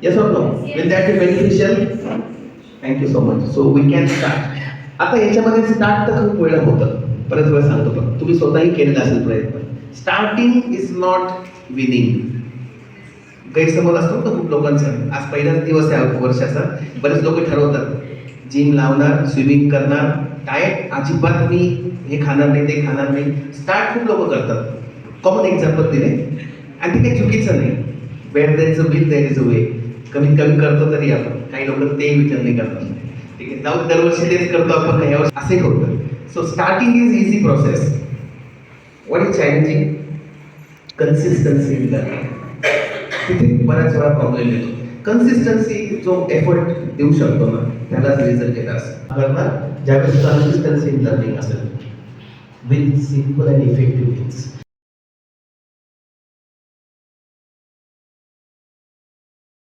Yes or no? Will that be beneficial? Thank you so much. So we can start. आता याच्यामध्ये start तर खूप वेळा होतं, बऱ्याच वेळा सांगतो, पण तुम्ही स्वतःही केलेला असेल प्रयत्न. Starting is not winning. गैरसमज असतो ना खूप लोकांचा. आज पहिलाच दिवस आहे वर्षाचा. बरेच लोक ठरवतात जिम लावणार, स्विमिंग करणार, डाएट अजिबात मी हे खाणार नाही, ते खाणार नाही. स्टार्ट खूप लोक करतात. कॉमन एक्झाम्पल दिले आणि ते काही चुकीचं नाही. Where there is a will there is a way. कमीत कमी करतो तरी आपण. काही लोक ते विचार नाही करतात. ठीक आहे, जाऊ दरवर्षी तेच करतो आपण, काही यावर्षी असे होतं. So starting is easy process. What is challenging? Consistency in learning. तिथे बऱ्याच वेळा प्रॉब्लेम येतो. कन्सिस्टन्सी जो एफर्ट देऊ शकतो ना, त्यालाच रिझल्ट येत असतो. करणार ज्यावेळेस कन्सिस्टन्सी इन लर्निंग असेल with simple and effective things.